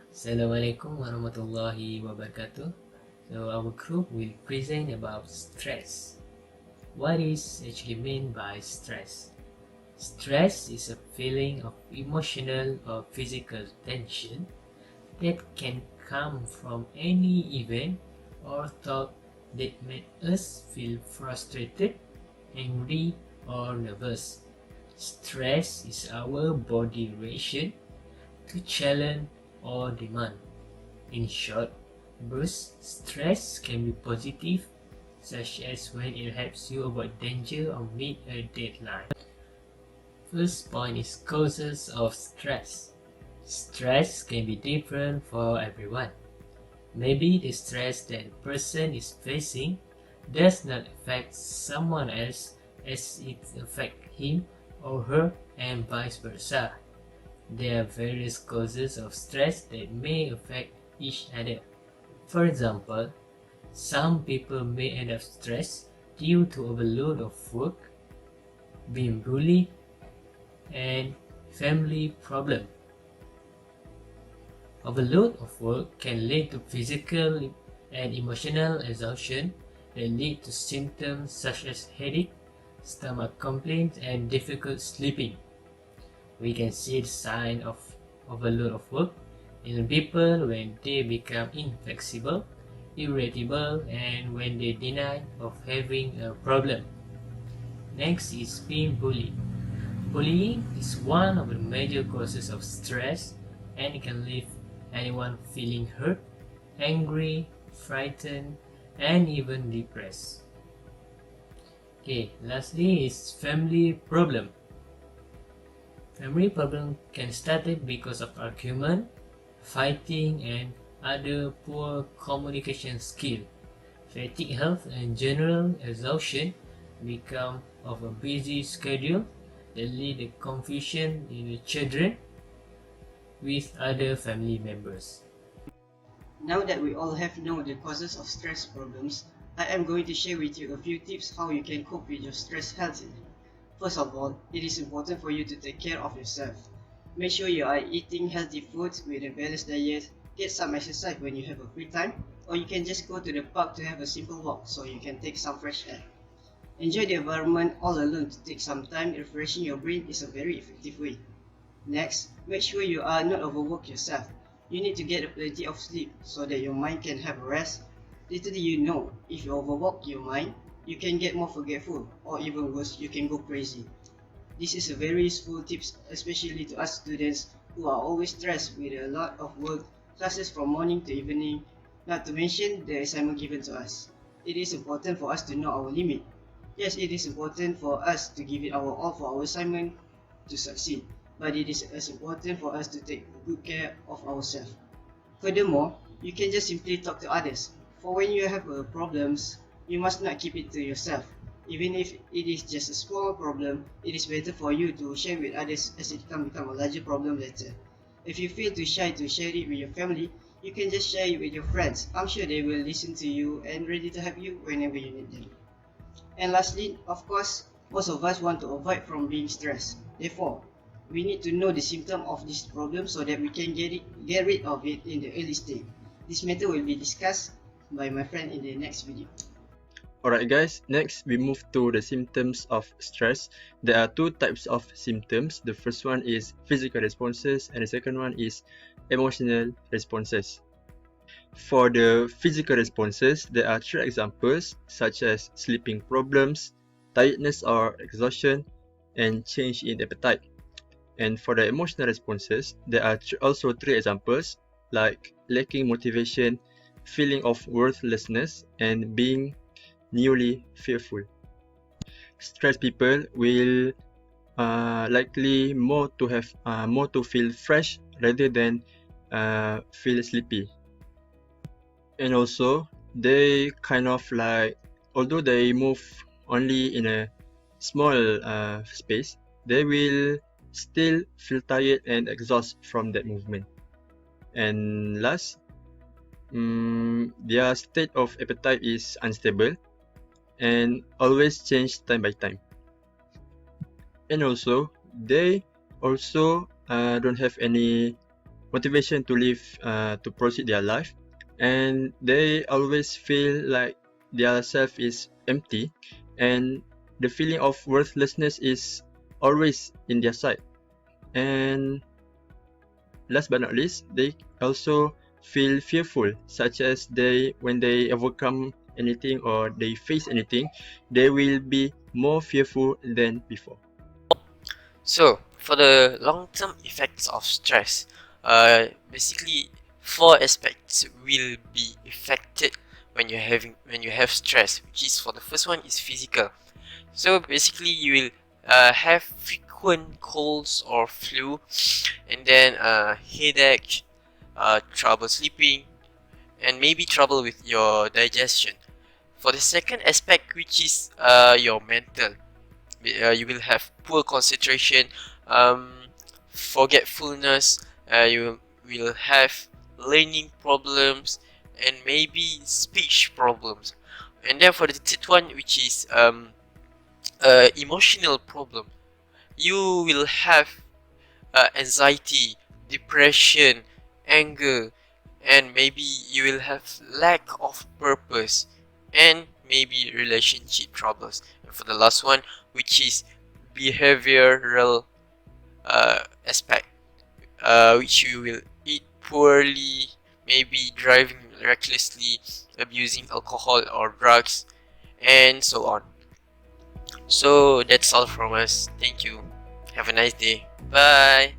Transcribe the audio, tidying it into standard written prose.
Assalamualaikum warahmatullahi wabarakatuh. So our group will present about stress. What is actually meant by stress? Stress is a feeling of emotional or physical tension that can come from any event or thought that made us feel frustrated, angry, or nervous. Stress is our body reaction to challenge or demand. In short, burst stress can be positive, such as when it helps you avoid danger or meet a deadline. First point is causes of stress. Stress can be different for everyone. Maybe the stress that a person is facing does not affect someone else as it affects him or her, and vice versa. There are various causes of stress that may affect each other. For example, some people may end up stressed due to overload of work, being bullied, and family problem. Overload of work can lead to physical and emotional exhaustion that lead to symptoms such as headache, stomach complaints, and difficult sleeping. We can see the sign of overload of work in people when they become inflexible, irritable, and when they deny of having a problem. Next is being bullied. Bullying is one of the major causes of stress and can leave anyone feeling hurt, angry, frightened, and even depressed. Okay, lastly is family problem. Family problem can start because of argument, fighting, and other poor communication skill. Fatigue health and general exhaustion become of a busy schedule that lead to confusion in the children with other family members. Now that we all have known the causes of stress problems, I am going to share with you a few tips how you can cope with your stress healthily. First of all, it is important for you to take care of yourself. Make sure you are eating healthy foods with a balanced diet, get some exercise when you have a free time, or you can just go to the park to have a simple walk so you can take some fresh air. Enjoy the environment all alone to take some time. Refreshing your brain is a very effective way. Next, make sure you are not overwork yourself. You need to get plenty of sleep so that your mind can have a rest. Little do you know, if you overwork your mind, you can get more forgetful, or even worse, you can go crazy. This is a very useful tip, especially to us students who are always stressed with a lot of work, classes from morning to evening, not to mention the assignment given to us. It is important for us to know our limit. Yes, it is important for us to give it our all for our assignment to succeed, but it is as important for us to take good care of ourselves. Furthermore, you can just simply talk to others. For when you have problems, you must not keep it to yourself. Even if it is just a small problem, it is better for you to share with others as it can become a larger problem later. If you feel too shy to share it with your family, you can just share it with your friends. I'm sure they will listen to you and ready to help you whenever you need them. And lastly, of course, most of us want to avoid from being stressed. Therefore, we need to know the symptom of this problem so that we can get rid of it in the early stage. This matter will be discussed by my friend in the next video. Alright guys, next we move to the symptoms of stress. There are two types of symptoms. The first one is physical responses and the second one is emotional responses. For the physical responses, there are three examples such as sleeping problems, tiredness or exhaustion, and change in appetite. And for the emotional responses, there are also three examples like lacking motivation, feeling of worthlessness, and being newly fearful. Stressed people will likely more to feel fresh rather than feel sleepy. And also, they kind of like, although they move only in a small space, they will still feel tired and exhausted from that movement. And last, their state of appetite is unstable and always change time by time. And also, they also don't have any motivation to live, to proceed their life, and they always feel like their self is empty, and the feeling of worthlessness is always in their side. And last but not least, they also feel fearful, such as when they overcome anything or they face anything, they will be more fearful than before. So, for the long-term effects of stress, basically 4 aspects will be affected when you have stress. Which is, for the first one is physical. So basically, you will have frequent colds or flu, and then headache, trouble sleeping, and maybe trouble with your digestion. For the second aspect, which is your mental, you will have poor concentration, forgetfulness, you will have learning problems, and maybe speech problems. And then for the third one, which is emotional problem, you will have anxiety, depression, anger, and maybe you will have lack of purpose, and maybe relationship troubles. And for the last one, which is behavioral aspect, which you will eat poorly, maybe driving recklessly, abusing alcohol or drugs, and so on. So that's all from us. Thank you. Have a nice day. Bye.